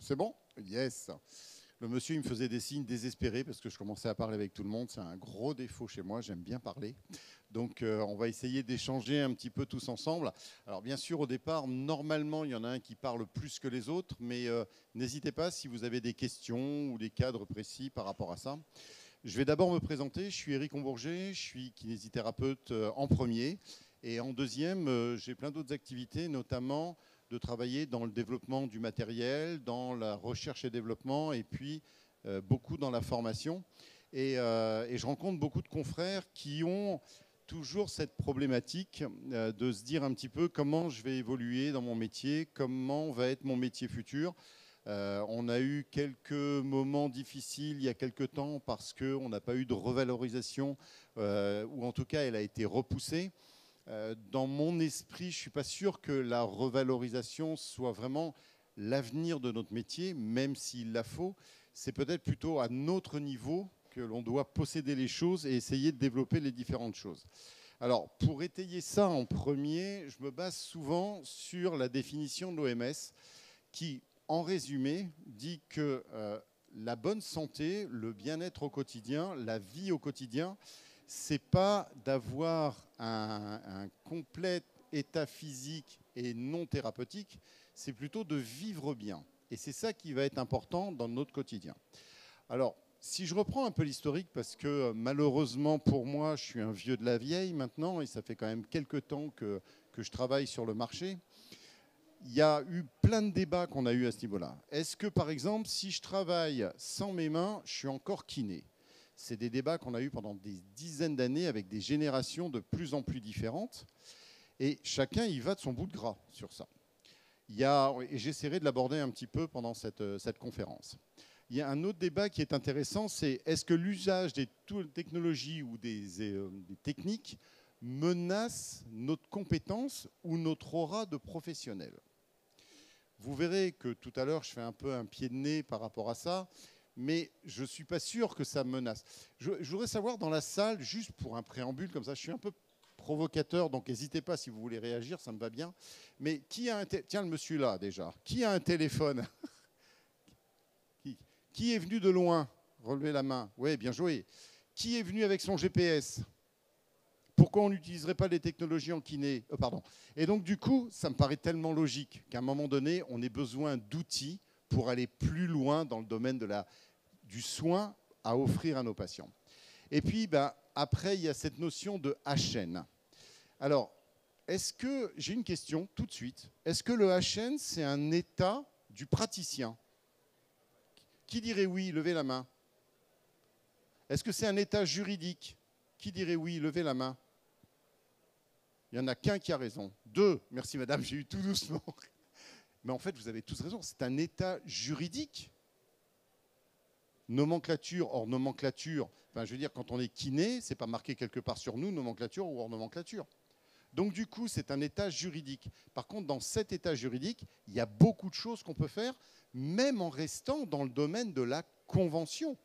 C'est bon? Yes. Le monsieur, il me faisait des signes désespérés parce que je commençais à parler avec tout le monde. C'est un gros défaut chez moi, j'aime bien parler. Donc, on va essayer d'échanger un petit peu tous ensemble. Alors, bien sûr, au départ, normalement, il y en a un qui parle plus que les autres, mais n'hésitez pas si vous avez des questions ou des cadres précis par rapport à ça. Je vais d'abord me présenter. Je suis Éric Hombourger, je suis kinésithérapeute en premier. Et en deuxième, j'ai plein d'autres activités, notamment de travailler dans le développement du matériel, dans la recherche et développement, et puis beaucoup dans la formation. Et je rencontre beaucoup de confrères qui ont toujours cette problématique de se dire un petit peu comment je vais évoluer dans mon métier, comment va être mon métier futur. On a eu quelques moments difficiles il y a quelques temps parce qu'on n'a pas eu de revalorisation, ou en tout cas elle a été repoussée. Dans mon esprit, je ne suis pas sûr que la revalorisation soit vraiment l'avenir de notre métier, même s'il la faut. C'est peut-être plutôt à notre niveau que l'on doit posséder les choses et essayer de développer les différentes choses. Alors, pour étayer ça en premier, je me base souvent sur la définition de l'OMS qui, en résumé, dit que la bonne santé, le bien-être au quotidien, la vie au quotidien, c'est pas d'avoir un complet état physique et non thérapeutique, c'est plutôt de vivre bien. Et c'est ça qui va être important dans notre quotidien. Alors, si je reprends un peu l'historique, parce que malheureusement pour moi, je suis un vieux de la vieille maintenant, et ça fait quand même quelques temps que je travaille sur le marché, il y a eu plein de débats qu'on a eu à ce niveau-là. Est-ce que, par exemple, si je travaille sans mes mains, je suis encore kiné ? C'est des débats qu'on a eus pendant des dizaines d'années avec des générations de plus en plus différentes. Et chacun y va de son bout de gras sur ça. Et j'essaierai de l'aborder un petit peu pendant cette conférence. Il y a un autre débat qui est intéressant, c'est est-ce que l'usage des technologies ou des techniques menace notre compétence ou notre aura de professionnel ? Vous verrez que tout à l'heure, je fais un peu un pied de nez par rapport à ça, mais je ne suis pas sûr que ça menace. Je voudrais savoir dans la salle, juste pour un préambule comme ça, je suis un peu provocateur, donc n'hésitez pas si vous voulez réagir, ça me va bien. Mais qui a un tiens, le monsieur là déjà, qui a un téléphone? Qui est venu de loin? Relevez la main. Oui, bien joué. Qui est venu avec son GPS? Pourquoi on n'utiliserait pas les technologies en kiné? Pardon. Et donc, du coup, ça me paraît tellement logique qu'à un moment donné, on ait besoin d'outils pour aller plus loin dans le domaine du soin à offrir à nos patients. Et puis, après, il y a cette notion de HN. Alors, j'ai une question tout de suite. Est-ce que le HN, c'est un état du praticien? Qui dirait oui? Levez la main. Est-ce que c'est un état juridique? Qui dirait oui? Levez la main. Il n'y en a qu'un qui a raison. Deux. Merci madame, j'ai eu tout doucement. Mais en fait, vous avez tous raison. C'est un état juridique. Nomenclature, hors nomenclature. Enfin, je veux dire, quand on est kiné, ce n'est pas marqué quelque part sur nous, nomenclature ou hors nomenclature. Donc, du coup, c'est un état juridique. Par contre, dans cet état juridique, il y a beaucoup de choses qu'on peut faire, même en restant dans le domaine de la convention.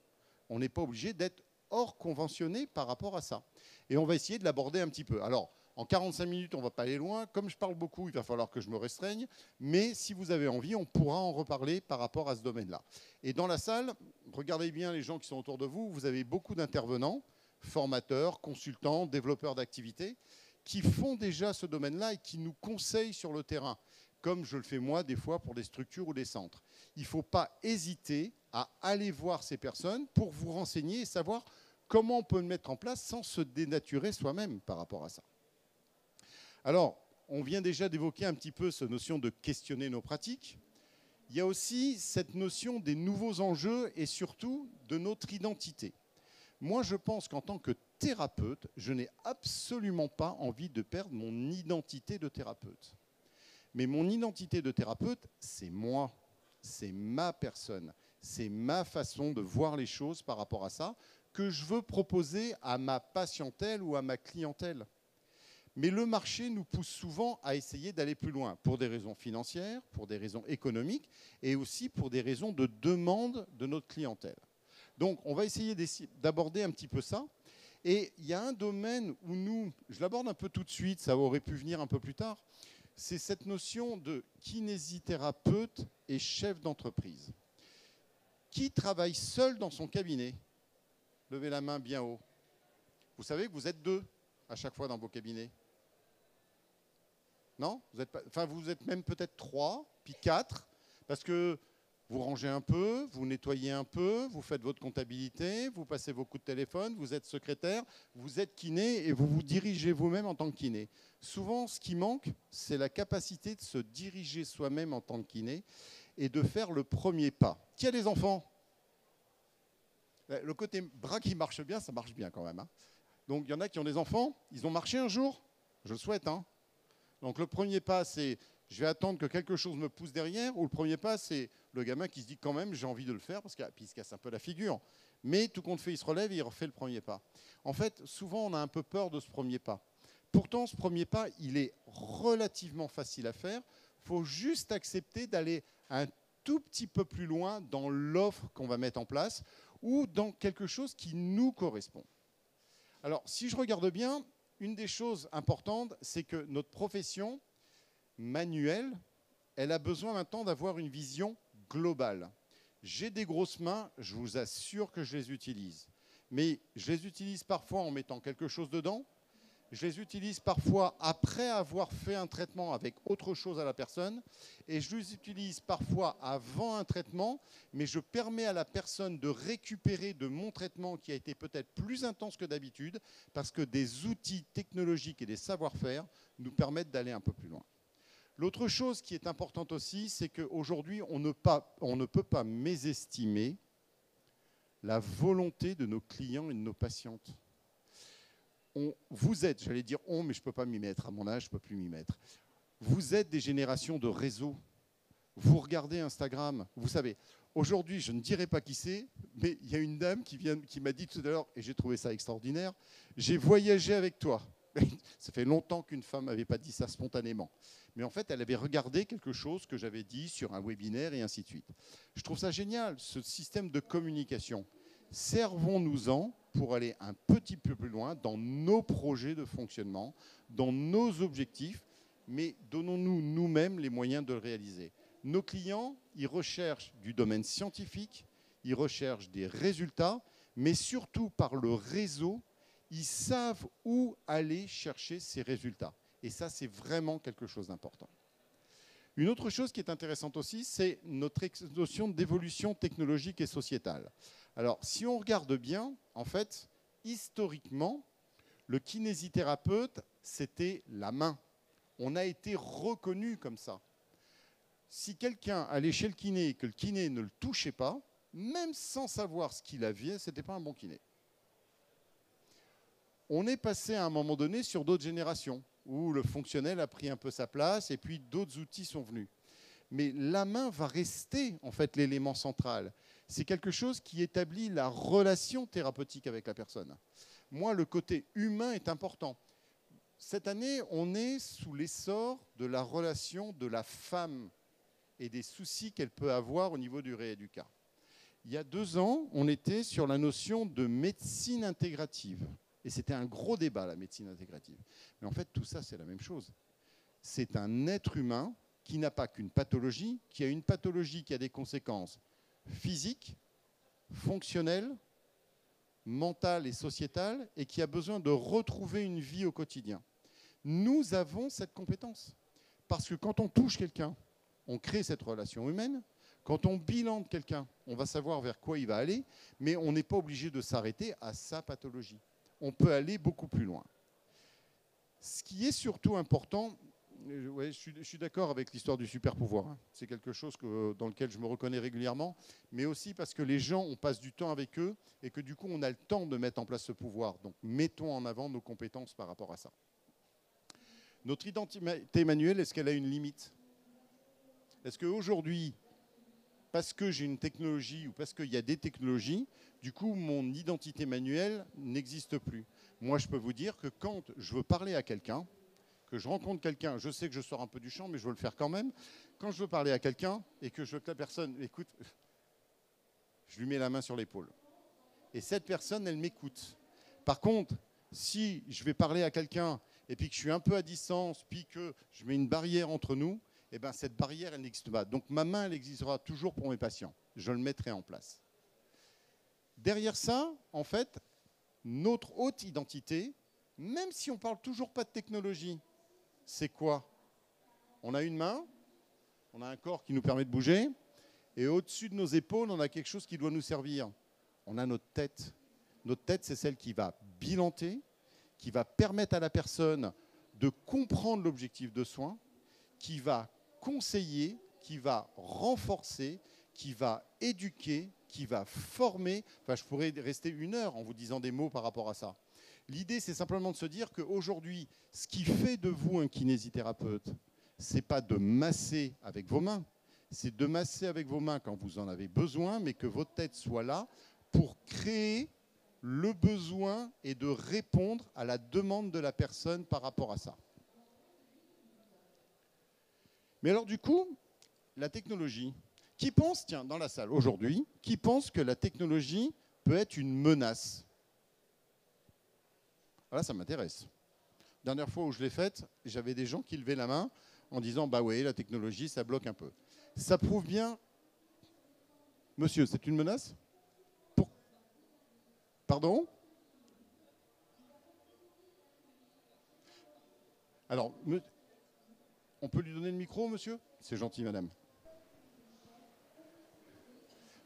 On n'est pas obligé d'être hors conventionné par rapport à ça. Et on va essayer de l'aborder un petit peu. Alors, en 45 minutes, on ne va pas aller loin. Comme je parle beaucoup, il va falloir que je me restreigne. Mais si vous avez envie, on pourra en reparler par rapport à ce domaine-là. Et dans la salle, regardez bien les gens qui sont autour de vous. Vous avez beaucoup d'intervenants, formateurs, consultants, développeurs d'activités, qui font déjà ce domaine-là et qui nous conseillent sur le terrain, comme je le fais moi des fois pour des structures ou des centres. Il ne faut pas hésiter à aller voir ces personnes pour vous renseigner et savoir comment on peut le mettre en place sans se dénaturer soi-même par rapport à ça. Alors, on vient déjà d'évoquer un petit peu cette notion de questionner nos pratiques. Il y a aussi cette notion des nouveaux enjeux et surtout de notre identité. Moi, je pense qu'en tant que thérapeute, je n'ai absolument pas envie de perdre mon identité de thérapeute. Mais mon identité de thérapeute, c'est moi, c'est ma personne, c'est ma façon de voir les choses par rapport à ça que je veux proposer à ma patientèle ou à ma clientèle. Mais le marché nous pousse souvent à essayer d'aller plus loin pour des raisons financières, pour des raisons économiques et aussi pour des raisons de demande de notre clientèle. Donc, on va essayer d'aborder un petit peu ça. Et il y a un domaine où je l'aborde un peu tout de suite, ça aurait pu venir un peu plus tard, c'est cette notion de kinésithérapeute et chef d'entreprise. Qui travaille seul dans son cabinet? Levez la main bien haut. Vous savez que vous êtes 2 à chaque fois dans vos cabinets. Non? Vous êtes même peut-être 3, puis 4, parce que vous rangez un peu, vous nettoyez un peu, vous faites votre comptabilité, vous passez vos coups de téléphone, vous êtes secrétaire, vous êtes kiné et vous vous dirigez vous-même en tant que kiné. Souvent, ce qui manque, c'est la capacité de se diriger soi-même en tant que kiné et de faire le premier pas. Qui a des enfants? Le côté bras qui marche bien, ça marche bien quand même. Hein. Donc, il y en a qui ont des enfants, ils ont marché un jour, je le souhaite. Hein. Donc, le premier pas, c'est je vais attendre que quelque chose me pousse derrière, ou le premier pas, c'est le gamin qui se dit quand même, j'ai envie de le faire, parce qu'il se casse un peu la figure. Mais tout compte fait, il se relève et il refait le premier pas. En fait, souvent, on a un peu peur de ce premier pas. Pourtant, ce premier pas, il est relativement facile à faire. Il faut juste accepter d'aller un tout petit peu plus loin dans l'offre qu'on va mettre en place ou dans quelque chose qui nous correspond. Alors, si je regarde bien, une des choses importantes, c'est que notre profession manuelle, elle a besoin maintenant d'avoir une vision globale. J'ai des grosses mains, je vous assure que je les utilise. Mais je les utilise parfois en mettant quelque chose dedans. Je les utilise parfois après avoir fait un traitement avec autre chose à la personne. Et je les utilise parfois avant un traitement, mais je permets à la personne de récupérer de mon traitement qui a été peut-être plus intense que d'habitude, parce que des outils technologiques et des savoir-faire nous permettent d'aller un peu plus loin. L'autre chose qui est importante aussi, c'est qu'aujourd'hui, on ne peut pas mésestimer la volonté de nos clients et de nos patientes. Vous êtes, j'allais dire on, mais je ne peux pas m'y mettre. À mon âge, je ne peux plus m'y mettre. Vous êtes des générations de réseaux. Vous regardez Instagram. Vous savez, aujourd'hui, je ne dirai pas qui c'est, mais il y a une dame qui m'a dit tout à l'heure, et j'ai trouvé ça extraordinaire, j'ai voyagé avec toi. Ça fait longtemps qu'une femme n'avait pas dit ça spontanément. Mais en fait, elle avait regardé quelque chose que j'avais dit sur un webinaire et ainsi de suite. Je trouve ça génial, ce système de communication. Servons-nous-en pour aller un petit peu plus loin dans nos projets de fonctionnement, dans nos objectifs, mais donnons-nous nous-mêmes les moyens de le réaliser. Nos clients, ils recherchent du domaine scientifique, ils recherchent des résultats, mais surtout par le réseau, ils savent où aller chercher ces résultats. Et ça, c'est vraiment quelque chose d'important. Une autre chose qui est intéressante aussi, c'est notre notion d'évolution technologique et sociétale. Alors, si on regarde bien, en fait, historiquement, le kinésithérapeute, c'était la main. On a été reconnu comme ça. Si quelqu'un allait chez le kiné et que le kiné ne le touchait pas, même sans savoir ce qu'il avait, ce n'était pas un bon kiné. On est passé à un moment donné sur d'autres générations, où le fonctionnel a pris un peu sa place et puis d'autres outils sont venus. Mais la main va rester en fait l'élément central. C'est quelque chose qui établit la relation thérapeutique avec la personne. Moi, le côté humain est important. Cette année, on est sous l'essor de la relation de la femme et des soucis qu'elle peut avoir au niveau du rééducat. Il y a 2 ans, on était sur la notion de médecine intégrative. Et c'était un gros débat, la médecine intégrative. Mais en fait, tout ça, c'est la même chose. C'est un être humain qui n'a pas qu'une pathologie, qui a une pathologie qui a des conséquences physiques, fonctionnelles, mentales et sociétales, et qui a besoin de retrouver une vie au quotidien. Nous avons cette compétence. Parce que quand on touche quelqu'un, on crée cette relation humaine. Quand on bilande quelqu'un, on va savoir vers quoi il va aller, mais on n'est pas obligé de s'arrêter à sa pathologie. On peut aller beaucoup plus loin. Ce qui est surtout important, ouais, je suis d'accord avec l'histoire du super pouvoir. Hein. C'est quelque chose dans lequel je me reconnais régulièrement, mais aussi parce que les gens, on passe du temps avec eux et que du coup, on a le temps de mettre en place ce pouvoir. Donc, mettons en avant nos compétences par rapport à ça. Notre identité manuelle, est-ce qu'elle a une limite? Est-ce qu'aujourd'hui, parce que j'ai une technologie ou parce qu'il y a des technologies, du coup, mon identité manuelle n'existe plus. Moi, je peux vous dire que quand je veux parler à quelqu'un, que je rencontre quelqu'un, je sais que je sors un peu du champ, mais je veux le faire quand même. Quand je veux parler à quelqu'un et que je veux que la personne écoute, je lui mets la main sur l'épaule. Et cette personne, elle m'écoute. Par contre, si je vais parler à quelqu'un, et puis que je suis un peu à distance, puis que je mets une barrière entre nous, eh ben, cette barrière, elle n'existe pas. Donc ma main, elle existera toujours pour mes patients. Je le mettrai en place. Derrière ça, en fait, notre haute identité, même si on ne parle toujours pas de technologie, c'est quoi? On a une main, on a un corps qui nous permet de bouger, et au-dessus de nos épaules, on a quelque chose qui doit nous servir. On a notre tête. Notre tête, c'est celle qui va bilanter, qui va permettre à la personne de comprendre l'objectif de soin, qui va conseiller, qui va renforcer, qui va éduquer, qui va former. Enfin, je pourrais rester 1 heure en vous disant des mots par rapport à ça. L'idée, c'est simplement de se dire qu'aujourd'hui, ce qui fait de vous un kinésithérapeute, ce n'est pas de masser avec vos mains, c'est de masser avec vos mains quand vous en avez besoin, mais que votre tête soit là pour créer le besoin et de répondre à la demande de la personne par rapport à ça. Mais alors du coup, la technologie, qui pense, tiens, dans la salle aujourd'hui, qui pense que la technologie peut être une menace? Voilà, ça m'intéresse. Dernière fois où je l'ai faite, j'avais des gens qui levaient la main en disant « bah oui, la technologie, ça bloque un peu ». Ça prouve bien... Monsieur, c'est une menace? Pardon? Alors, on peut lui donner le micro, monsieur? C'est gentil, madame.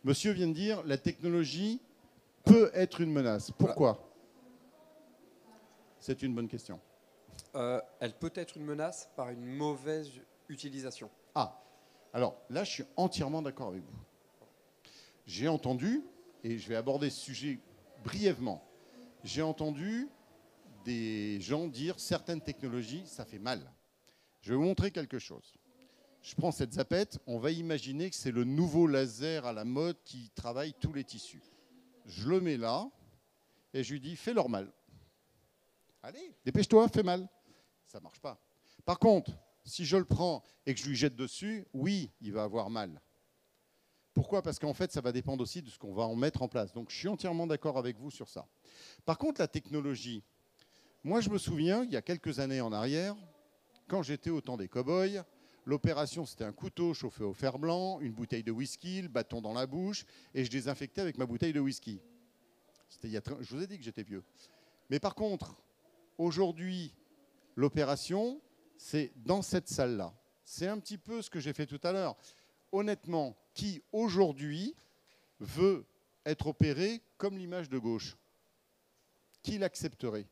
Monsieur vient de dire la technologie peut être une menace. Pourquoi? C'est une bonne question. Elle peut être une menace par une mauvaise utilisation. Ah, alors là, je suis entièrement d'accord avec vous. J'ai entendu, et je vais aborder ce sujet brièvement, j'ai entendu des gens dire certaines technologies, ça fait mal. Je vais vous montrer quelque chose. Je prends cette zapette, on va imaginer que c'est le nouveau laser à la mode qui travaille tous les tissus. Je le mets là et je lui dis fais-leur mal. Allez, dépêche-toi, fais mal. Ça ne marche pas. Par contre, si je le prends et que je lui jette dessus, oui, il va avoir mal. Pourquoi? Parce qu'en fait, ça va dépendre aussi de ce qu'on va en mettre en place. Donc, je suis entièrement d'accord avec vous sur ça. Par contre, la technologie, moi, je me souviens, il y a quelques années en arrière, quand j'étais au temps des cow-boys, l'opération, c'était un couteau chauffé au fer blanc, une bouteille de whisky, le bâton dans la bouche, et je désinfectais avec ma bouteille de whisky. Je vous ai dit que j'étais vieux. Mais par contre, aujourd'hui, l'opération, c'est dans cette salle-là. C'est un petit peu ce que j'ai fait tout à l'heure. Honnêtement, qui aujourd'hui veut être opéré comme l'image de gauche? Qui l'accepterait?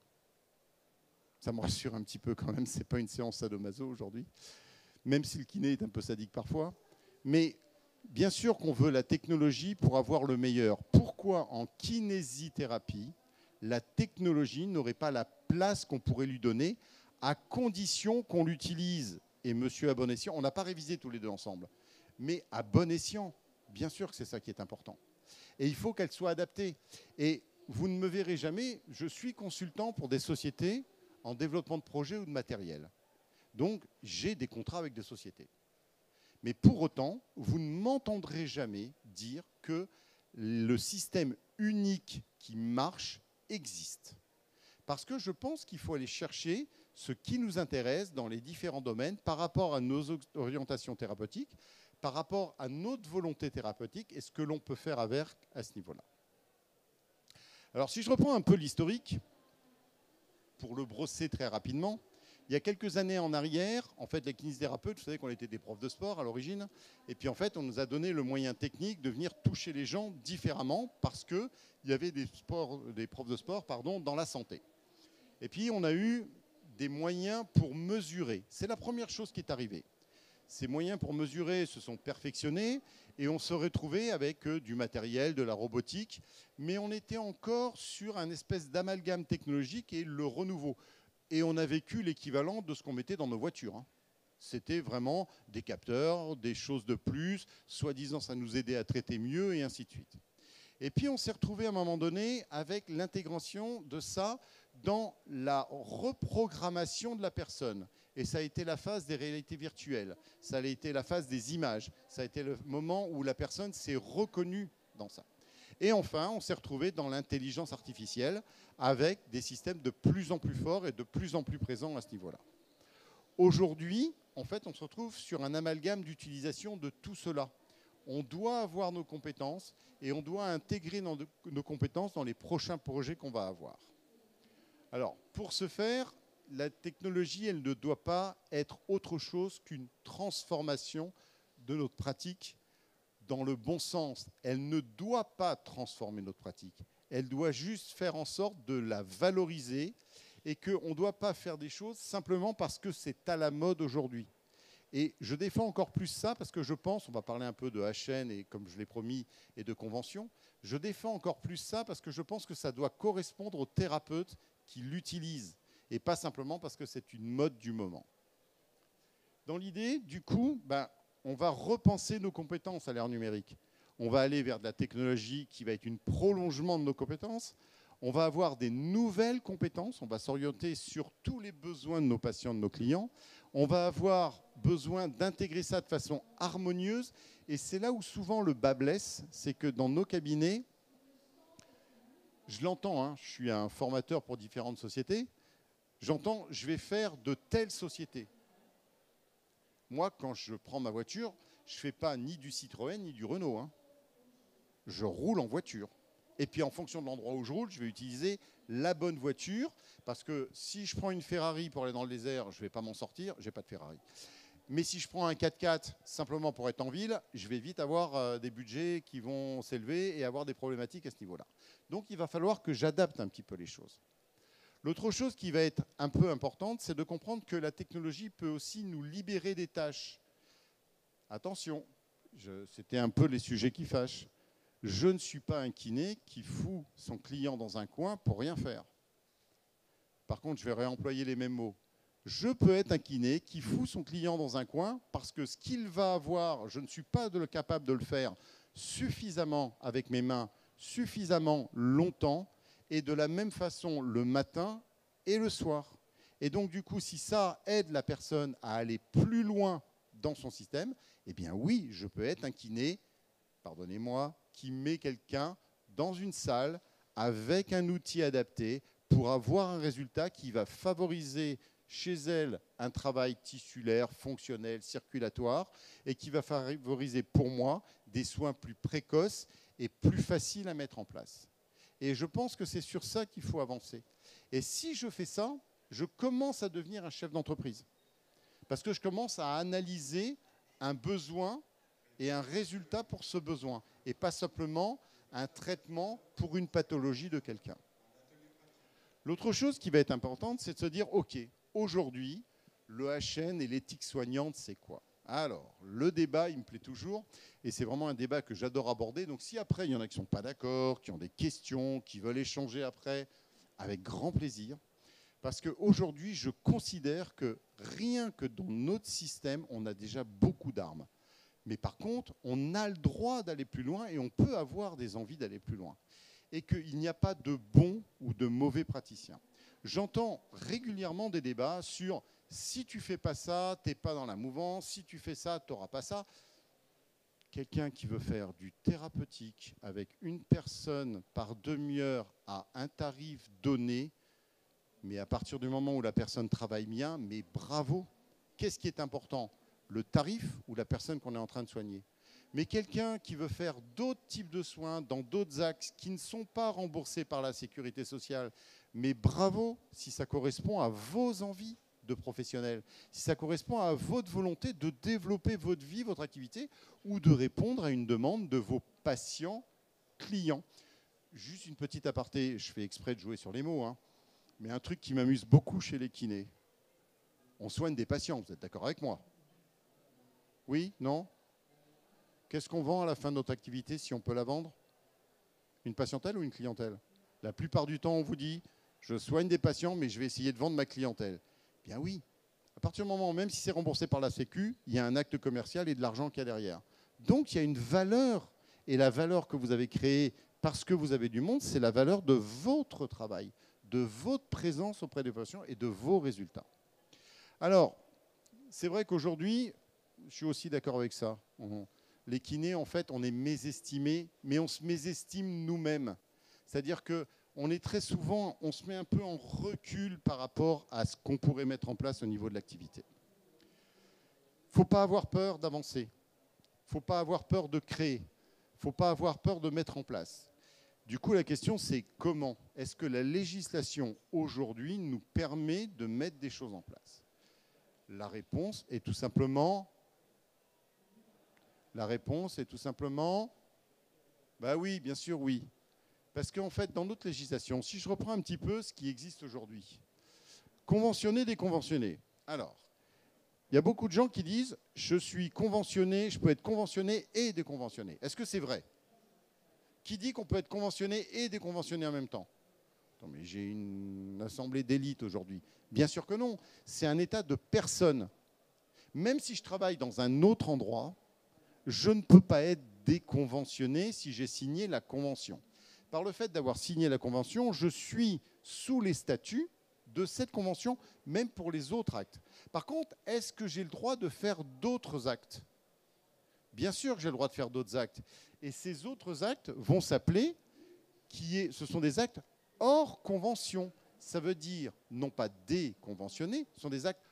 Ça me rassure un petit peu quand même, ce n'est pas une séance sadomaso aujourd'hui, même si le kiné est un peu sadique parfois. Mais bien sûr qu'on veut la technologie pour avoir le meilleur. Pourquoi en kinésithérapie, la technologie n'aurait pas la place qu'on pourrait lui donner, à condition qu'on l'utilise? Et monsieur à bon escient, on n'a pas révisé tous les deux ensemble, mais à bon escient, bien sûr que c'est ça qui est important. Et il faut qu'elle soit adaptée. Et vous ne me verrez jamais, je suis consultant pour des sociétés en développement de projets ou de matériel. Donc, j'ai des contrats avec des sociétés. Mais pour autant, vous ne m'entendrez jamais dire que le système unique qui marche existe. Parce que je pense qu'il faut aller chercher ce qui nous intéresse dans les différents domaines par rapport à nos orientations thérapeutiques, par rapport à notre volonté thérapeutique et ce que l'on peut faire avec à ce niveau-là. Alors, si je reprends un peu l'historique, pour le brosser très rapidement, il y a quelques années en arrière, en fait, les kinésithérapeutes, vous savez qu'on était des profs de sport à l'origine, et puis en fait, on nous a donné le moyen technique de venir toucher les gens différemment parce qu'il y avait des profs de sport dans la santé. Et puis, on a eu des moyens pour mesurer. C'est la première chose qui est arrivée. Ces moyens pour mesurer se sont perfectionnés et on se retrouvait avec du matériel, de la robotique, mais on était encore sur un espèce d'amalgame technologique et le renouveau. Et on a vécu l'équivalent de ce qu'on mettait dans nos voitures, hein. C'était vraiment des capteurs, des choses de plus, soi-disant ça nous aidait à traiter mieux et ainsi de suite. Et puis on s'est retrouvé à un moment donné avec l'intégration de ça dans la reprogrammation de la personne. Et ça a été la phase des réalités virtuelles, ça a été la phase des images, ça a été le moment où la personne s'est reconnue dans ça. Et enfin, on s'est retrouvé dans l'intelligence artificielle avec des systèmes de plus en plus forts et de plus en plus présents à ce niveau-là. Aujourd'hui, en fait, on se retrouve sur un amalgame d'utilisation de tout cela. On doit avoir nos compétences et on doit intégrer nos compétences dans les prochains projets qu'on va avoir. Alors, pour ce faire, la technologie, elle ne doit pas être autre chose qu'une transformation de notre pratique dans le bon sens. Elle ne doit pas transformer notre pratique. Elle doit juste faire en sorte de la valoriser et qu'on ne doit pas faire des choses simplement parce que c'est à la mode aujourd'hui. Et je défends encore plus ça parce que je pense, on va parler un peu de HN et comme je l'ai promis, et de convention, je défends encore plus ça parce que je pense que ça doit correspondre aux thérapeutes qui l'utilisent et pas simplement parce que c'est une mode du moment. Dans l'idée, du coup, on va repenser nos compétences à l'ère numérique. On va aller vers de la technologie qui va être un prolongement de nos compétences. On va avoir des nouvelles compétences. On va s'orienter sur tous les besoins de nos patients, de nos clients. On va avoir besoin d'intégrer ça de façon harmonieuse. Et c'est là où souvent le bât blesse, c'est que dans nos cabinets, je l'entends, hein, je suis un formateur pour différentes sociétés, j'entends, je vais faire de telles sociétés. Moi, quand je prends ma voiture, je ne fais pas ni du Citroën ni du Renault. Hein. Je roule en voiture. Et puis, en fonction de l'endroit où je roule, je vais utiliser la bonne voiture. Parce que si je prends une Ferrari pour aller dans le désert, je ne vais pas m'en sortir. Je n'ai pas de Ferrari. Mais si je prends un 4x4 simplement pour être en ville, je vais vite avoir des budgets qui vont s'élever et avoir des problématiques à ce niveau-là. Donc, il va falloir que j'adapte un petit peu les choses. L'autre chose qui va être un peu importante, c'est de comprendre que la technologie peut aussi nous libérer des tâches. Attention, c'était un peu les sujets qui fâchent. Je ne suis pas un kiné qui fout son client dans un coin pour rien faire. Par contre, je vais réemployer les mêmes mots. Je peux être un kiné qui fout son client dans un coin parce que ce qu'il va avoir, je ne suis pas capable de le faire suffisamment avec mes mains, suffisamment longtemps, et de la même façon le matin et le soir. Et donc, du coup, si ça aide la personne à aller plus loin dans son système, eh bien oui, je peux être un kiné, pardonnez-moi, qui met quelqu'un dans une salle avec un outil adapté pour avoir un résultat qui va favoriser chez elle un travail tissulaire, fonctionnel, circulatoire, et qui va favoriser pour moi des soins plus précoces et plus faciles à mettre en place. Et je pense que c'est sur ça qu'il faut avancer. Et si je fais ça, je commence à devenir un chef d'entreprise. Parce que je commence à analyser un besoin et un résultat pour ce besoin. Et pas simplement un traitement pour une pathologie de quelqu'un. L'autre chose qui va être importante, c'est de se dire, OK, aujourd'hui, le HN et l'éthique soignante, c'est quoi ? Alors, le débat, il me plaît toujours, et c'est vraiment un débat que j'adore aborder. Donc, si après, il y en a qui ne sont pas d'accord, qui ont des questions, qui veulent échanger après, avec grand plaisir. Parce qu'aujourd'hui, je considère que rien que dans notre système, on a déjà beaucoup d'armes. Mais par contre, on a le droit d'aller plus loin et on peut avoir des envies d'aller plus loin. Et qu'il n'y a pas de bons ou de mauvais praticiens. J'entends régulièrement des débats sur si tu ne fais pas ça, tu n'es pas dans la mouvance, si tu fais ça, tu n'auras pas ça. Quelqu'un qui veut faire du thérapeutique avec une personne par demi-heure à un tarif donné, mais à partir du moment où la personne travaille bien, mais bravo. Qu'est-ce qui est important ? Le tarif ou la personne qu'on est en train de soigner ? Mais quelqu'un qui veut faire d'autres types de soins dans d'autres axes qui ne sont pas remboursés par la sécurité sociale, mais bravo si ça correspond à vos envies de professionnels, si ça correspond à votre volonté de développer votre vie, votre activité, ou de répondre à une demande de vos patients, clients. Juste une petite aparté, je fais exprès de jouer sur les mots, hein, mais un truc qui m'amuse beaucoup chez les kinés. On soigne des patients, vous êtes d'accord avec moi ? Oui ? Non ? Qu'est-ce qu'on vend à la fin de notre activité si on peut la vendre ? Une patientèle ou une clientèle ? La plupart du temps, on vous dit, je soigne des patients, mais je vais essayer de vendre ma clientèle. Bien oui. À partir du moment, même si c'est remboursé par la Sécu, il y a un acte commercial et de l'argent qu'il y a derrière. Donc, il y a une valeur. Et la valeur que vous avez créée parce que vous avez du monde, c'est la valeur de votre travail, de votre présence auprès des patients et de vos résultats. Alors, c'est vrai qu'aujourd'hui, je suis aussi d'accord avec ça. les kinés, en fait, on est mésestimés, mais on se mésestime nous-mêmes. C'est-à-dire qu'on est très souvent, on se met un peu en recul par rapport à ce qu'on pourrait mettre en place au niveau de l'activité. Il ne faut pas avoir peur d'avancer. Il ne faut pas avoir peur de créer. Il ne faut pas avoir peur de mettre en place. Du coup, la question, c'est comment est-ce que la législation, aujourd'hui, nous permet de mettre des choses en place? La réponse est tout simplement... bah oui, bien sûr, oui. Parce qu'en fait, dans notre législation, si je reprends un petit peu ce qui existe aujourd'hui, conventionné, déconventionné. Alors, il y a beaucoup de gens qui disent « je suis conventionné, je peux être conventionné et déconventionné ». Est-ce que c'est vrai? Qui dit qu'on peut être conventionné et déconventionné en même temps? Attends, mais j'ai une assemblée d'élite aujourd'hui. Bien sûr que non. C'est un état de personne. Même si je travaille dans un autre endroit, je ne peux pas être déconventionné si j'ai signé la convention. Par le fait d'avoir signé la convention, je suis sous les statuts de cette convention, même pour les autres actes. Par contre, est-ce que j'ai le droit de faire d'autres actes? Bien sûr que j'ai le droit de faire d'autres actes. Et ces autres actes vont s'appeler, ce sont des actes hors convention. Ça veut dire, non pas déconventionnés, ce sont des actes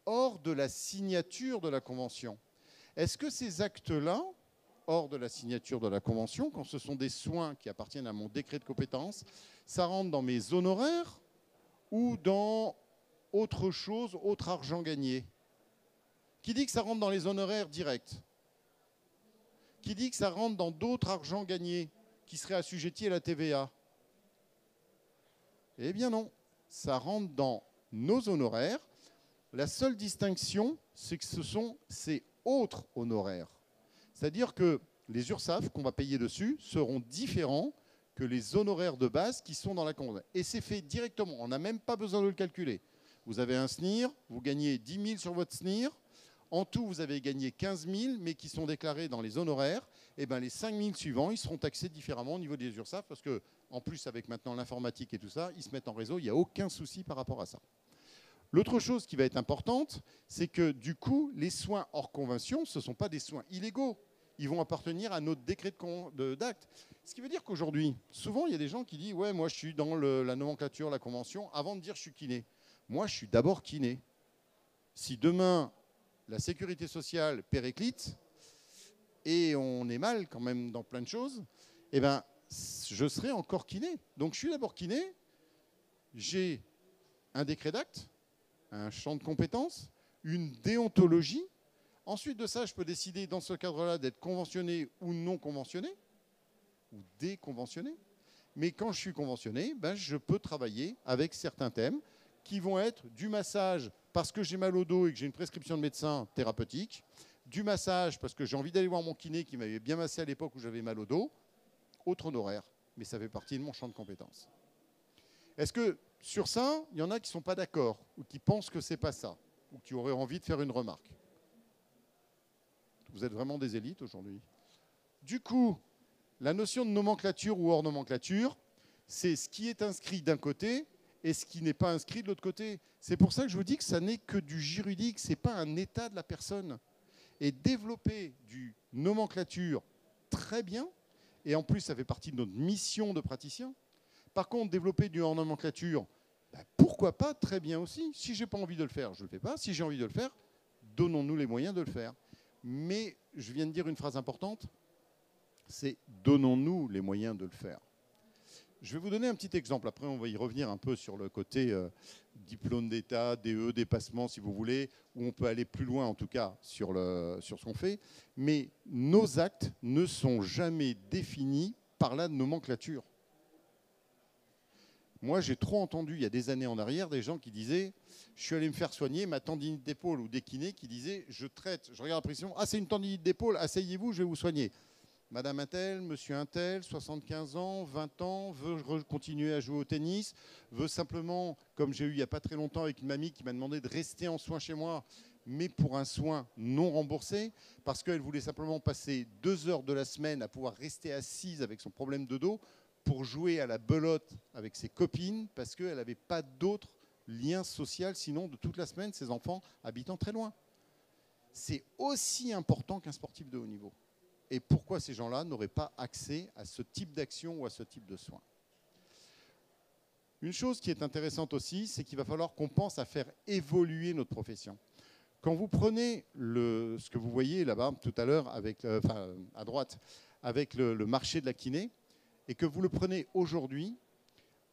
hors de la signature de la convention. Est-ce que ces actes-là, hors de la signature de la convention, quand ce sont des soins qui appartiennent à mon décret de compétence, ça rentre dans mes honoraires ou dans autre chose, autre argent gagné? Qui dit que ça rentre dans les honoraires directs? Qui dit que ça rentre dans d'autres argents gagnés qui seraient assujettis à la TVA? Eh bien non, ça rentre dans nos honoraires. La seule distinction, c'est que ce sont ces autres honoraires. C'est-à-dire que les URSSAF qu'on va payer dessus seront différents que les honoraires de base qui sont dans la convention. Et c'est fait directement, on n'a même pas besoin de le calculer. Vous avez un SNIR, vous gagnez 10 000 sur votre SNIR. En tout, vous avez gagné 15 000, mais qui sont déclarés dans les honoraires. Et bien, les 5 000 suivants, ils seront taxés différemment au niveau des URSSAF parce qu'en plus, avec maintenant l'informatique et tout ça, ils se mettent en réseau. Il n'y a aucun souci par rapport à ça. L'autre chose qui va être importante, c'est que du coup, les soins hors convention, ce ne sont pas des soins illégaux. Ils vont appartenir à notre décret d'acte. Ce qui veut dire qu'aujourd'hui, souvent, il y a des gens qui disent « ouais, moi, je suis dans la nomenclature, la convention », avant de dire « je suis kiné ». Moi, je suis d'abord kiné. Si demain, la sécurité sociale périclite, et on est mal quand même dans plein de choses, eh ben, je serai encore kiné. Donc, je suis d'abord kiné, j'ai un décret d'acte, un champ de compétences, une déontologie. Ensuite de ça, je peux décider dans ce cadre-là d'être conventionné ou non conventionné, ou déconventionné. Mais quand je suis conventionné, ben, je peux travailler avec certains thèmes qui vont être du massage parce que j'ai mal au dos et que j'ai une prescription de médecin thérapeutique, du massage parce que j'ai envie d'aller voir mon kiné qui m'avait bien massé à l'époque où j'avais mal au dos, autre honoraire, mais ça fait partie de mon champ de compétences. Est-ce que sur ça, il y en a qui ne sont pas d'accord ou qui pensent que ce n'est pas ça ou qui auraient envie de faire une remarque? Vous êtes vraiment des élites aujourd'hui. Du coup, la notion de nomenclature ou hors nomenclature, c'est ce qui est inscrit d'un côté et ce qui n'est pas inscrit de l'autre côté. C'est pour ça que je vous dis que ça n'est que du juridique, ce n'est pas un état de la personne. Et développer du nomenclature, très bien, et en plus ça fait partie de notre mission de praticien. Par contre, développer du hors nomenclature, ben pourquoi pas, très bien aussi. Si je n'ai pas envie de le faire, je ne le fais pas. Si j'ai envie de le faire, donnons-nous les moyens de le faire. Mais je viens de dire une phrase importante, c'est donnons-nous les moyens de le faire. Je vais vous donner un petit exemple. Après, on va y revenir un peu sur le côté diplôme d'État, DE, dépassement, si vous voulez, où on peut aller plus loin, en tout cas, sur ce qu'on fait. Mais nos actes ne sont jamais définis par la nomenclature. Moi, j'ai trop entendu, il y a des années en arrière, des gens qui disaient « je suis allé me faire soigner ma tendinite d'épaule » ou des kinés qui disaient « je traite, je regarde la pression, ah c'est une tendinite d'épaule, asseyez-vous, je vais vous soigner ». Madame Untel, Monsieur Untel, 75 ans, 20 ans, veut continuer à jouer au tennis, veut simplement, comme j'ai eu il n'y a pas très longtemps avec une mamie qui m'a demandé de rester en soins chez moi, mais pour un soin non remboursé, parce qu'elle voulait simplement passer 2 heures de la semaine à pouvoir rester assise avec son problème de dos pour jouer à la belote avec ses copines, parce qu'elle n'avait pas d'autre lien social, sinon de toute la semaine, ses enfants habitant très loin. C'est aussi important qu'un sportif de haut niveau. et pourquoi ces gens-là n'auraient pas accès à ce type d'action ou à ce type de soins. Une chose qui est intéressante aussi, c'est qu'il va falloir qu'on pense à faire évoluer notre profession. Quand vous prenez ce que vous voyez là-bas tout à l'heure, à droite, avec le marché de la kiné, et que vous le prenez aujourd'hui,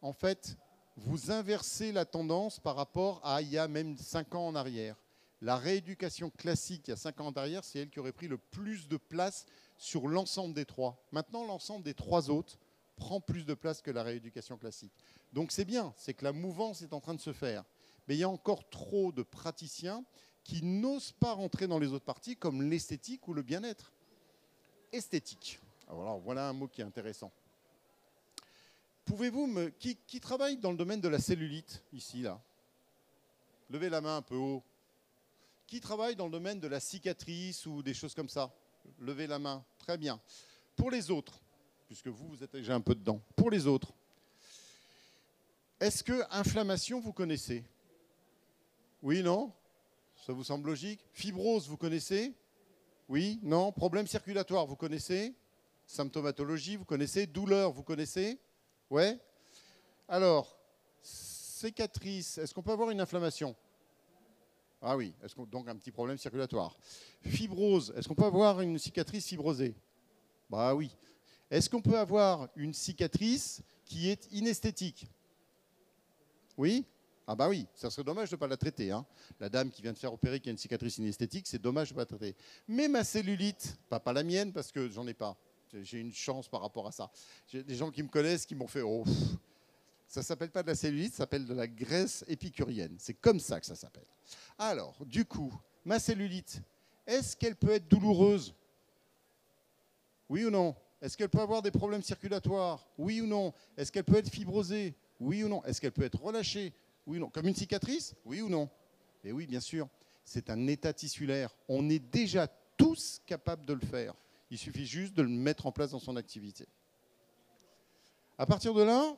en fait, vous inversez la tendance par rapport à il y a même 5 ans en arrière. La rééducation classique, il y a 5 ans en arrière, c'est elle qui aurait pris le plus de place sur l'ensemble des 3. Maintenant, l'ensemble des 3 autres prend plus de place que la rééducation classique. Donc c'est bien, c'est que la mouvance est en train de se faire. Mais il y a encore trop de praticiens qui n'osent pas rentrer dans les autres parties, comme l'esthétique ou le bien-être. Esthétique. Alors voilà un mot qui est intéressant. Pouvez-vous qui travaille dans le domaine de la cellulite, ici, là? Levez la main un peu haut. Qui travaille dans le domaine de la cicatrice ou des choses comme ça? Levez la main. Très bien. Pour les autres, puisque vous êtes déjà un peu dedans. Pour les autres, est-ce que inflammation, vous connaissez? Oui, non? Ça vous semble logique? Fibrose, vous connaissez? Oui, non? Problème circulatoire, vous connaissez? Symptomatologie, vous connaissez? Douleur, vous connaissez? Ouais? Alors, cicatrice, est-ce qu'on peut avoir une inflammation? Ah oui, donc un petit problème circulatoire. Fibrose, est-ce qu'on peut avoir une cicatrice fibrosée? Bah oui. Est-ce qu'on peut avoir une cicatrice qui est inesthétique? Oui? Ah bah oui, ça serait dommage de ne pas la traiter. Hein. La dame qui vient de faire opérer qui a une cicatrice inesthétique, c'est dommage de ne pas la traiter. Mais ma cellulite, pas la mienne parce que j'en ai pas. J'ai une chance par rapport à ça. J'ai des gens qui me connaissent qui m'ont fait « Oh, ça ne s'appelle pas de la cellulite, ça s'appelle de la graisse épicurienne. » C'est comme ça que ça s'appelle. Alors, du coup, ma cellulite, est-ce qu'elle peut être douloureuse? Oui ou non? Est-ce qu'elle peut avoir des problèmes circulatoires? Oui ou non? Est-ce qu'elle peut être fibrosée? Oui ou non? Est-ce qu'elle peut être relâchée? Oui ou non? Comme une cicatrice? Oui ou non? Et oui, bien sûr, c'est un état tissulaire. On est déjà tous capables de le faire. Il suffit juste de le mettre en place dans son activité. À partir de là,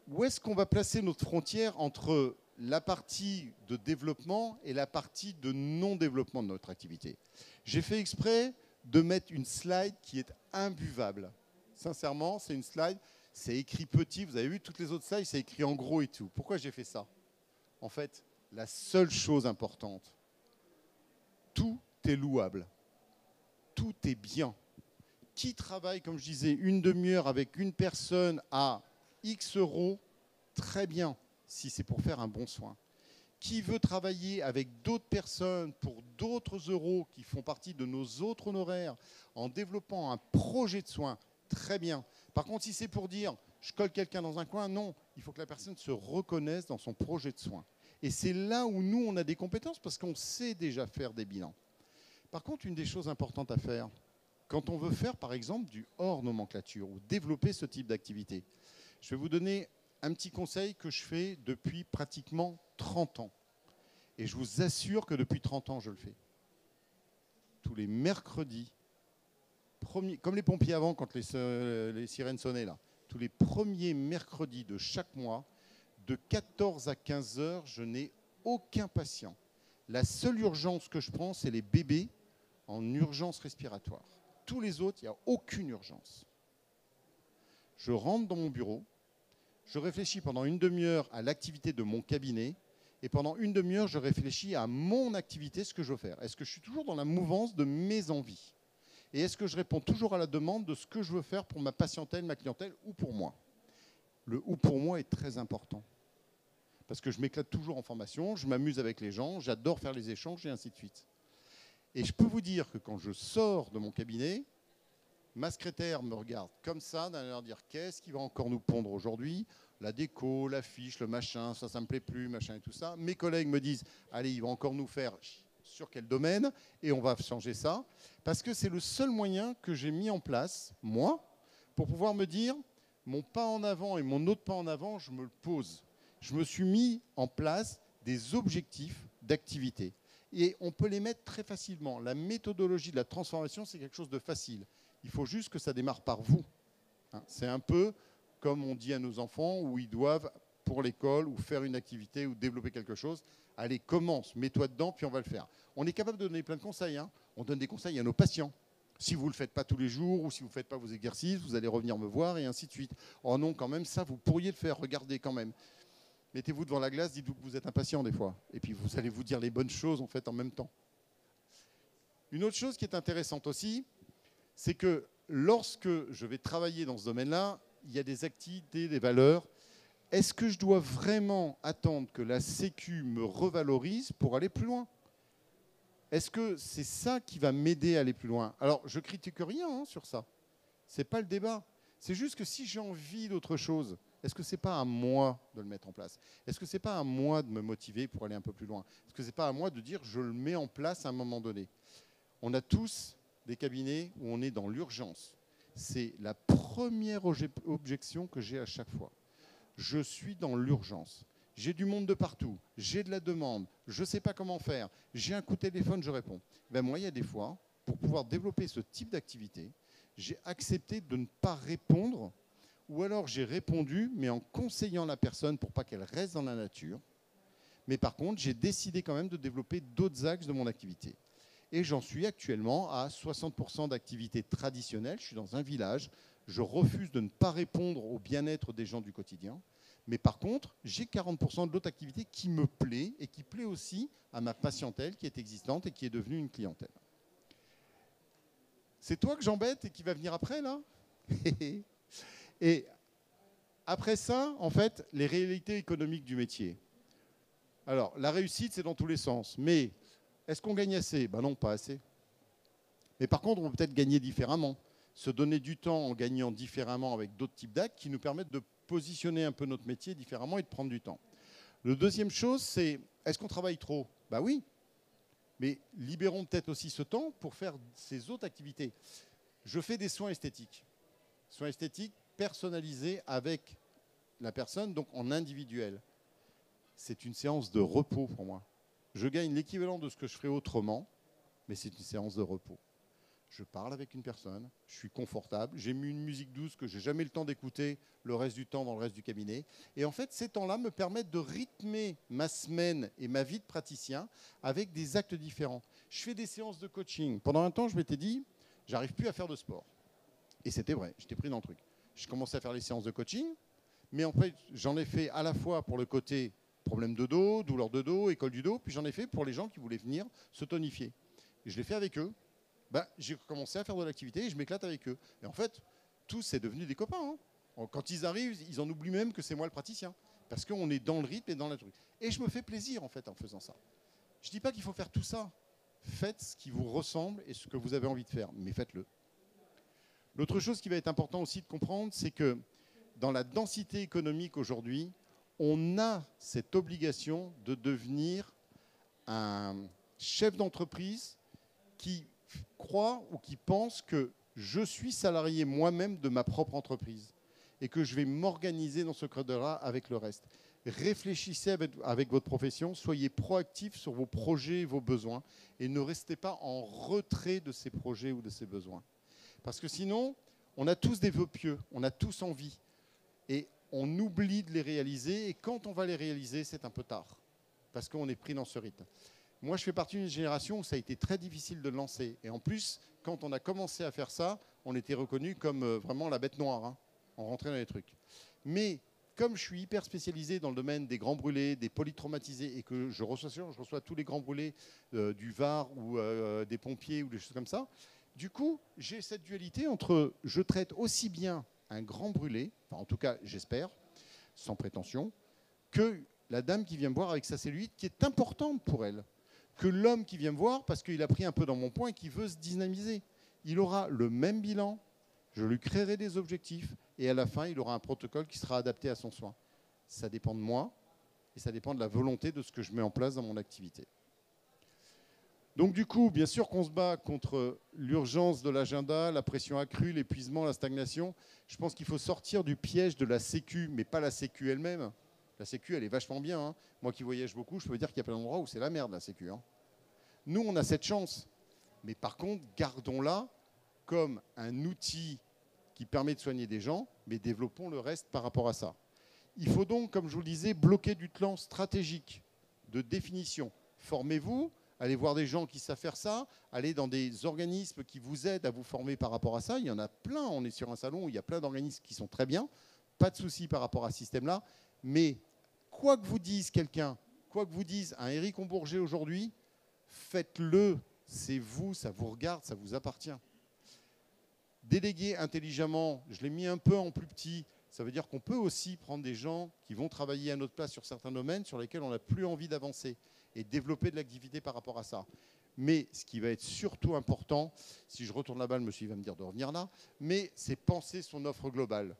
où est-ce qu'on va placer notre frontière entre la partie de développement et la partie de non-développement de notre activité? J'ai fait exprès de mettre une slide qui est imbuvable. Sincèrement, c'est une slide, c'est écrit petit. Vous avez vu, toutes les autres slides, c'est écrit en gros et tout. Pourquoi j'ai fait ça? En fait, la seule chose importante, tout est louable. Tout est bien. Qui travaille, comme je disais, une demi-heure avec une personne à X euros, très bien, si c'est pour faire un bon soin. Qui veut travailler avec d'autres personnes pour d'autres euros qui font partie de nos autres honoraires en développant un projet de soin, très bien. Par contre, si c'est pour dire je colle quelqu'un dans un coin, non, il faut que la personne se reconnaisse dans son projet de soin. Et c'est là où nous, on a des compétences parce qu'on sait déjà faire des bilans. Par contre, une des choses importantes à faire, quand on veut faire, par exemple, du hors nomenclature ou développer ce type d'activité, je vais vous donner un petit conseil que je fais depuis pratiquement 30 ans. Et je vous assure que depuis 30 ans, je le fais. Tous les mercredis, comme les pompiers avant, quand les sirènes sonnaient là, tous les premiers mercredis de chaque mois, de 14 à 15 heures, je n'ai aucun patient. La seule urgence que je prends, c'est les bébés en urgence respiratoire. Tous les autres, il n'y a aucune urgence. Je rentre dans mon bureau, je réfléchis pendant une demi-heure à l'activité de mon cabinet et pendant une demi-heure, je réfléchis à mon activité, ce que je veux faire. Est-ce que je suis toujours dans la mouvance de mes envies? Et est-ce que je réponds toujours à la demande de ce que je veux faire pour ma patientèle, ma clientèle ou pour moi? Le « ou pour moi » est très important. Parce que je m'éclate toujours en formation, je m'amuse avec les gens, j'adore faire les échanges et ainsi de suite. Et je peux vous dire que quand je sors de mon cabinet, ma secrétaire me regarde comme ça, d'aller leur dire qu'est-ce qui va encore nous pondre aujourd'hui? La déco, l'affiche, le machin, ça me plaît plus, machin et tout ça. Mes collègues me disent, allez, il va encore nous faire sur quel domaine et on va changer ça. Parce que c'est le seul moyen que j'ai mis en place, moi, pour pouvoir me dire, mon pas en avant et mon autre pas en avant, je me le pose. Je me suis mis en place des objectifs d'activité. Et on peut les mettre très facilement. La méthodologie de la transformation, c'est quelque chose de facile. Il faut juste que ça démarre par vous. C'est un peu comme on dit à nos enfants où ils doivent, pour l'école, ou faire une activité, ou développer quelque chose. Allez, commence, mets-toi dedans, puis on va le faire. On est capable de donner plein de conseils. On donne des conseils à nos patients. Si vous ne le faites pas tous les jours ou si vous ne faites pas vos exercices, vous allez revenir me voir et ainsi de suite. Oh non, quand même, ça, vous pourriez le faire. Regardez quand même. Mettez-vous devant la glace, dites-vous que vous êtes impatient des fois. Et puis vous allez vous dire les bonnes choses en fait en même temps. Une autre chose qui est intéressante aussi, c'est que lorsque je vais travailler dans ce domaine-là, il y a des activités, des valeurs. Est-ce que je dois vraiment attendre que la Sécu me revalorise pour aller plus loin? Est-ce que c'est ça qui va m'aider à aller plus loin? Alors, je ne critique rien sur ça. Ce n'est pas le débat. C'est juste que si j'ai envie d'autre chose, est-ce que ce n'est pas à moi de le mettre en place? Est-ce que ce n'est pas à moi de me motiver pour aller un peu plus loin? Est-ce que ce n'est pas à moi de dire je le mets en place à un moment donné? On a tous des cabinets où on est dans l'urgence. C'est la première objection que j'ai à chaque fois. Je suis dans l'urgence. J'ai du monde de partout, j'ai de la demande, je ne sais pas comment faire, j'ai un coup de téléphone, je réponds. Ben moi, il y a des fois, pour pouvoir développer ce type d'activité, j'ai accepté de ne pas répondre, ou alors j'ai répondu, mais en conseillant la personne pour pas qu'elle reste dans la nature. Mais par contre, j'ai décidé quand même de développer d'autres axes de mon activité. Et j'en suis actuellement à 60% d'activité traditionnelle. Je suis dans un village. Je refuse de ne pas répondre au bien-être des gens du quotidien. Mais par contre, j'ai 40% de l'autre activité qui me plaît et qui plaît aussi à ma patientèle qui est existante et qui est devenue une clientèle. C'est toi que j'embête et qui va venir après, là? Et après ça, en fait, les réalités économiques du métier. Alors, la réussite, c'est dans tous les sens. Mais est-ce qu'on gagne assez? Ben non, pas assez. Mais par contre, on peut peut-être gagner différemment. Se donner du temps en gagnant différemment avec d'autres types d'actes qui nous permettent de positionner un peu notre métier différemment et de prendre du temps. La deuxième chose, c'est est-ce qu'on travaille trop? Ben oui. Mais libérons peut-être aussi ce temps pour faire ces autres activités. Je fais des soins esthétiques. Soins esthétiques personnalisés avec la personne, donc en individuel. C'est une séance de repos pour moi. Je gagne l'équivalent de ce que je ferais autrement, mais c'est une séance de repos. Je parle avec une personne, je suis confortable, j'ai mis une musique douce que je n'ai jamais le temps d'écouter le reste du temps dans le reste du cabinet. Et en fait, ces temps-là me permettent de rythmer ma semaine et ma vie de praticien avec des actes différents. Je fais des séances de coaching. Pendant un temps, je m'étais dit, j'arrive plus à faire de sport. Et c'était vrai, j'étais pris dans le truc. Je commençais à faire les séances de coaching, mais en fait, j'en ai fait à la fois pour le côté problème de dos, douleur de dos, école du dos, puis j'en ai fait pour les gens qui voulaient venir se tonifier. Et je l'ai fait avec eux. Ben, j'ai commencé à faire de l'activité et je m'éclate avec eux. Et en fait, tous, c'est devenu des copains. Quand ils arrivent, ils en oublient même que c'est moi le praticien. Parce qu'on est dans le rythme et dans la truc. Et je me fais plaisir, en fait, en faisant ça. Je ne dis pas qu'il faut faire tout ça. Faites ce qui vous ressemble et ce que vous avez envie de faire, mais faites-le. L'autre chose qui va être important aussi de comprendre, c'est que dans la densité économique aujourd'hui, on a cette obligation de devenir un chef d'entreprise qui croit ou qui pense que je suis salarié moi-même de ma propre entreprise et que je vais m'organiser dans ce cadre-là avec le reste. Réfléchissez avec votre profession, soyez proactifs sur vos projets et vos besoins et ne restez pas en retrait de ces projets ou de ces besoins. Parce que sinon, on a tous des vœux pieux, on a tous envie et on oublie de les réaliser et quand on va les réaliser, c'est un peu tard parce qu'on est pris dans ce rythme. Moi, je fais partie d'une génération où ça a été très difficile de lancer. Et en plus, quand on a commencé à faire ça, on était reconnu comme vraiment la bête noire. On rentrait dans les trucs. Mais comme je suis hyper spécialisé dans le domaine des grands brûlés, des polytraumatisés, et que je reçois tous les grands brûlés du Var ou des pompiers ou des choses comme ça, du coup, j'ai cette dualité entre je traite aussi bien un grand brûlé, enfin en tout cas j'espère, sans prétention, que la dame qui vient me voir avec sa cellulite qui est importante pour elle. Que l'homme qui vient me voir parce qu'il a pris un peu dans mon poing et qui veut se dynamiser. Il aura le même bilan, je lui créerai des objectifs et à la fin, il aura un protocole qui sera adapté à son soin. Ça dépend de moi et ça dépend de la volonté de ce que je mets en place dans mon activité. Donc du coup, bien sûr qu'on se bat contre l'urgence de l'agenda, la pression accrue, l'épuisement, la stagnation. Je pense qu'il faut sortir du piège de la sécu, mais pas la sécu elle-même. La sécu, elle est vachement bien. Moi qui voyage beaucoup, je peux vous dire qu'il y a plein d'endroits où c'est la merde, la sécu. Nous, on a cette chance. Mais par contre, gardons-la comme un outil qui permet de soigner des gens, mais développons le reste par rapport à ça. Il faut donc, comme je vous le disais, bloquer du plan stratégique de définition. Formez-vous allez voir des gens qui savent faire ça, allez dans des organismes qui vous aident à vous former par rapport à ça. Il y en a plein, on est sur un salon où il y a plein d'organismes qui sont très bien, pas de souci par rapport à ce système-là, mais quoi que vous dise quelqu'un, quoi que vous dise un Éric Combourger aujourd'hui, faites-le, c'est vous, ça vous regarde, ça vous appartient. Déléguer intelligemment, je l'ai mis un peu en plus petit, ça veut dire qu'on peut aussi prendre des gens qui vont travailler à notre place sur certains domaines sur lesquels on n'a plus envie d'avancer et développer de l'activité par rapport à ça. Mais ce qui va être surtout important, si je retourne la balle, monsieur va me dire de revenir là, mais c'est penser son offre globale.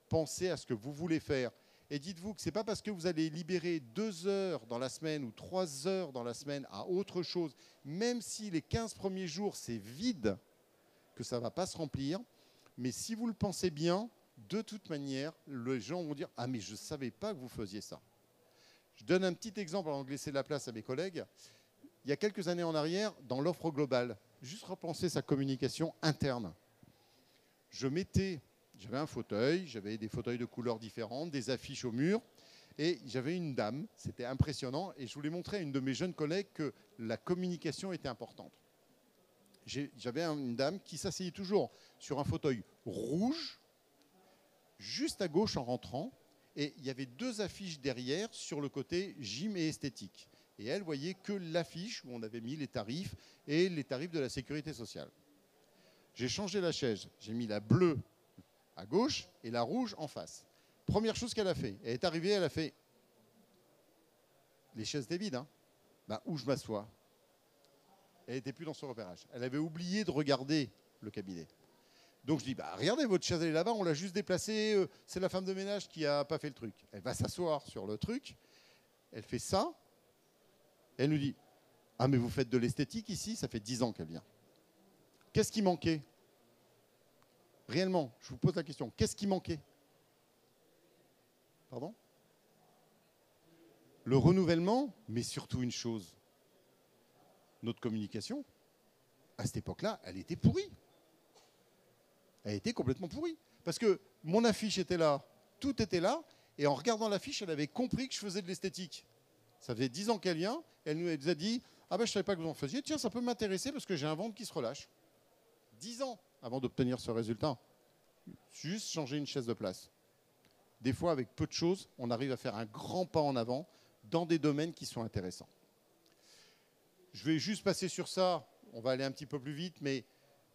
Pensez à ce que vous voulez faire. Et dites-vous que ce n'est pas parce que vous allez libérer 2 heures dans la semaine ou 3 heures dans la semaine à autre chose, même si les 15 premiers jours c'est vide, que ça ne va pas se remplir. Mais si vous le pensez bien, de toute manière, les gens vont dire « Ah, mais je ne savais pas que vous faisiez ça ». Je donne un petit exemple avant de laisser la place à mes collègues. Il y a quelques années en arrière, dans l'offre globale, juste repenser sa communication interne. J'avais un fauteuil, j'avais des fauteuils de couleurs différentes, des affiches au mur, et j'avais une dame, c'était impressionnant, et je voulais montrer à une de mes jeunes collègues que la communication était importante. J'avais une dame qui s'asseyait toujours sur un fauteuil rouge, juste à gauche en rentrant, et il y avait 2 affiches derrière sur le côté gym et esthétique. Et elle voyait que l'affiche où on avait mis les tarifs et les tarifs de la sécurité sociale. J'ai changé la chaise, j'ai mis la bleue à gauche et la rouge en face. Première chose qu'elle a fait, elle est arrivée, elle a fait les chaises étaient vides, hein. Ben, où je m'assois. Elle n'était plus dans son repérage. Elle avait oublié de regarder le cabinet. Donc je dis, bah, regardez, votre chaise elle est là-bas, on l'a juste déplacée, c'est la femme de ménage qui n'a pas fait le truc. Elle va s'asseoir sur le truc, elle fait ça, elle nous dit, ah mais vous faites de l'esthétique ici, ça fait 10 ans qu'elle vient. Qu'est-ce qui manquait? Réellement, je vous pose la question, qu'est-ce qui manquait? Pardon? Le renouvellement, mais surtout une chose, notre communication, à cette époque-là, elle était pourrie. Elle était complètement pourrie. Parce que mon affiche était là, tout était là, et en regardant l'affiche, elle avait compris que je faisais de l'esthétique. Ça faisait 10 ans qu'elle vient, elle nous a dit « Ah ben je ne savais pas que vous en faisiez, tiens, ça peut m'intéresser parce que j'ai un ventre qui se relâche. » 10 ans avant d'obtenir ce résultat. Juste changer une chaise de place. Des fois, avec peu de choses, on arrive à faire un grand pas en avant dans des domaines qui sont intéressants. Je vais juste passer sur ça, on va aller un petit peu plus vite, mais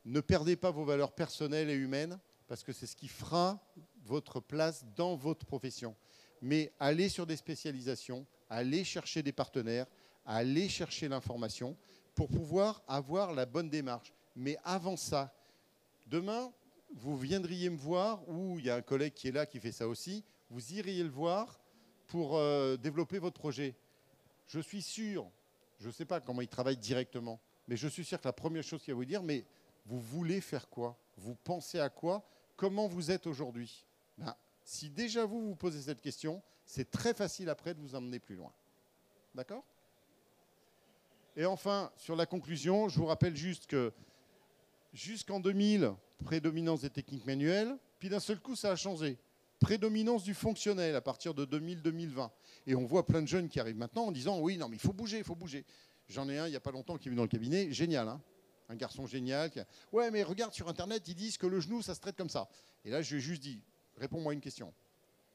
ne perdez pas vos valeurs personnelles et humaines, parce que c'est ce qui fera votre place dans votre profession. Mais allez sur des spécialisations, allez chercher des partenaires, allez chercher l'information pour pouvoir avoir la bonne démarche. Mais avant ça, demain, vous viendriez me voir, ou il y a un collègue qui est là qui fait ça aussi, vous iriez le voir pour développer votre projet. Je suis sûr, je ne sais pas comment il travaille directement, mais je suis sûr que la première chose qu'il va vous dire, mais vous voulez faire quoi? Vous pensez à quoi? Comment vous êtes aujourd'hui? Ben, si déjà vous vous posez cette question, c'est très facile après de vous emmener plus loin. D'accord? Et enfin, sur la conclusion, je vous rappelle juste que jusqu'en 2000, prédominance des techniques manuelles, puis d'un seul coup, ça a changé. Prédominance du fonctionnel à partir de 2000-2020. Et on voit plein de jeunes qui arrivent maintenant en disant « Oui, non, mais il faut bouger, il faut bouger. » J'en ai un il n'y a pas longtemps qui est venu dans le cabinet, génial, hein, un garçon génial. Qui a... Ouais, mais regarde sur Internet, ils disent que le genou, ça se traite comme ça. Et là, je lui ai juste dit, réponds-moi une question.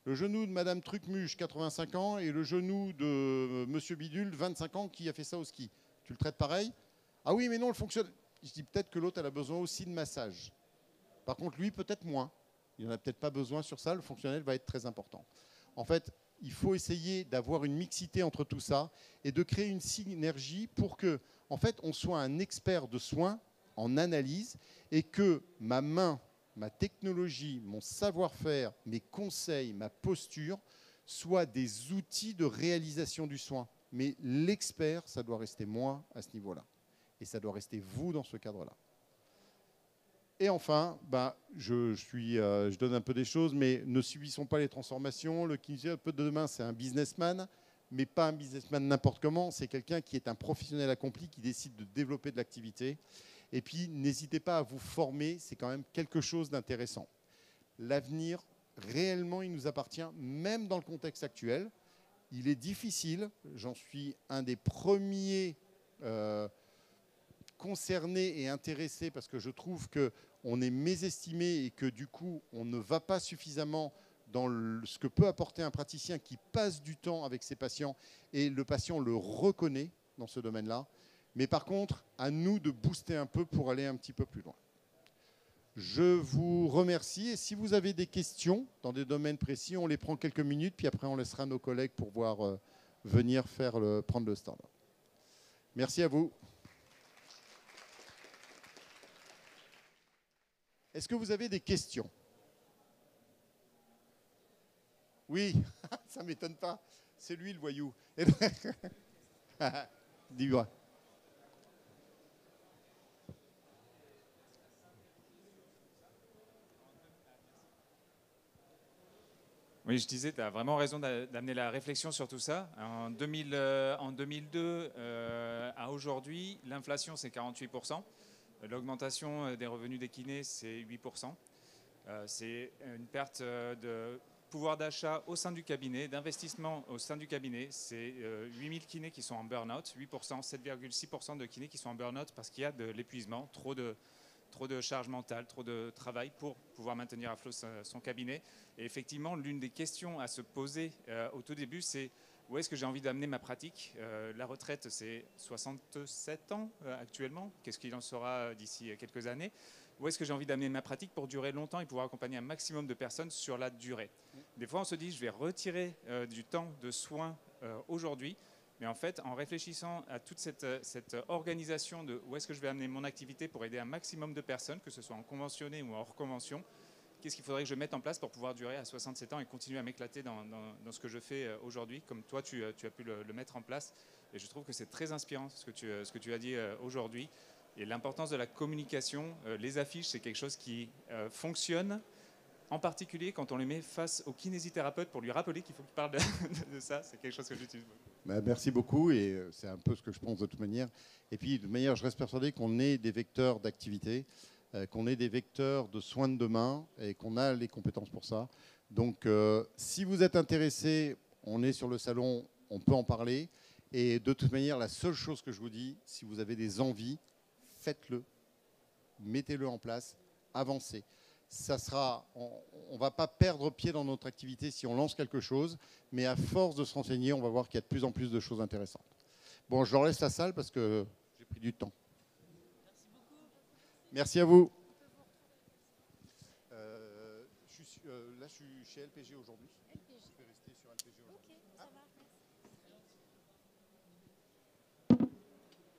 Le genou de Madame Trucmuche, 85 ans, et le genou de Monsieur Bidule, 25 ans, qui a fait ça au ski. Tu le traites pareil? Ah oui, mais non, le fonctionne. Je dis peut-être que l'autre, elle a besoin aussi de massage. Par contre, lui, peut-être moins. Il n'en a peut-être pas besoin sur ça. Le fonctionnel va être très important. En fait, il faut essayer d'avoir une mixité entre tout ça et de créer une synergie pour que, en fait, on soit un expert de soins en analyse et que ma main, ma technologie, mon savoir-faire, mes conseils, ma posture soient des outils de réalisation du soin. Mais l'expert, ça doit rester moi à ce niveau-là. Et ça doit rester vous dans ce cadre-là. Et enfin, je donne un peu des choses, mais ne subissons pas les transformations. Le kinésithérapeute de demain, c'est un businessman, mais pas un businessman n'importe comment. C'est quelqu'un qui est un professionnel accompli, qui décide de développer de l'activité. Et puis, n'hésitez pas à vous former, c'est quand même quelque chose d'intéressant. L'avenir, réellement, il nous appartient, même dans le contexte actuel. Il est difficile, j'en suis un des premiers concerné et intéressé parce que je trouve qu'on est mésestimé et que du coup, on ne va pas suffisamment dans ce que peut apporter un praticien qui passe du temps avec ses patients et le patient le reconnaît dans ce domaine-là. Mais par contre, à nous de booster un peu pour aller un petit peu plus loin. Je vous remercie et si vous avez des questions dans des domaines précis, on les prend quelques minutes, puis après on laissera nos collègues pour pouvoir venir prendre le stand. Merci à vous. Est-ce que vous avez des questions? Oui, ça ne m'étonne pas. C'est lui le voyou. Dis-moi. Oui, je disais, tu as vraiment raison d'amener la réflexion sur tout ça. En 2002 à aujourd'hui, l'inflation, c'est 48%. L'augmentation des revenus des kinés, c'est 8%. C'est une perte de pouvoir d'achat au sein du cabinet, d'investissement au sein du cabinet. C'est 8000 kinés qui sont en burn-out, 8%, 7,6% de kinés qui sont en burn-out parce qu'il y a de l'épuisement, trop de charge mentale, trop de travail pour pouvoir maintenir à flot son cabinet. Et effectivement, l'une des questions à se poser au tout début, c'est où est-ce que j'ai envie d'amener ma pratique? La retraite, c'est 67 ans actuellement. Qu'est-ce qu'il en sera d'ici quelques années? Où est-ce que j'ai envie d'amener ma pratique pour durer longtemps et pouvoir accompagner un maximum de personnes sur la durée? Des fois, on se dit, je vais retirer du temps de soins aujourd'hui. Mais en fait, en réfléchissant à toute cette organisation de où est-ce que je vais amener mon activité pour aider un maximum de personnes, que ce soit en conventionné ou en hors convention, qu'est-ce qu'il faudrait que je mette en place pour pouvoir durer à 67 ans et continuer à m'éclater dans ce que je fais aujourd'hui, comme toi, tu as pu le mettre en place. Et je trouve que c'est très inspirant ce que tu as dit aujourd'hui. Et l'importance de la communication, les affiches, c'est quelque chose qui fonctionne, en particulier quand on les met face au kinésithérapeute pour lui rappeler qu'il faut qu'il parle de ça. C'est quelque chose que j'utilise beaucoup. Bah, merci beaucoup et c'est un peu ce que je pense de toute manière. Et puis de toute manière, je reste persuadé qu'on est des vecteurs d'activité, qu'on est des vecteurs de soins de demain et qu'on a les compétences pour ça. Donc si vous êtes intéressé, on est sur le salon, on peut en parler. Et de toute manière, la seule chose que je vous dis, si vous avez des envies, faites-le, mettez-le en place, avancez. Ça sera, on ne va pas perdre pied dans notre activité si on lance quelque chose, mais à force de se renseigner, on va voir qu'il y a de plus en plus de choses intéressantes. Bon, je leur laisse la salle parce que j'ai pris du temps. Merci beaucoup. Merci à vous. Là, je suis chez LPG aujourd'hui. LPG. Je vais rester sur LPG aujourd'hui. Ok, ça va.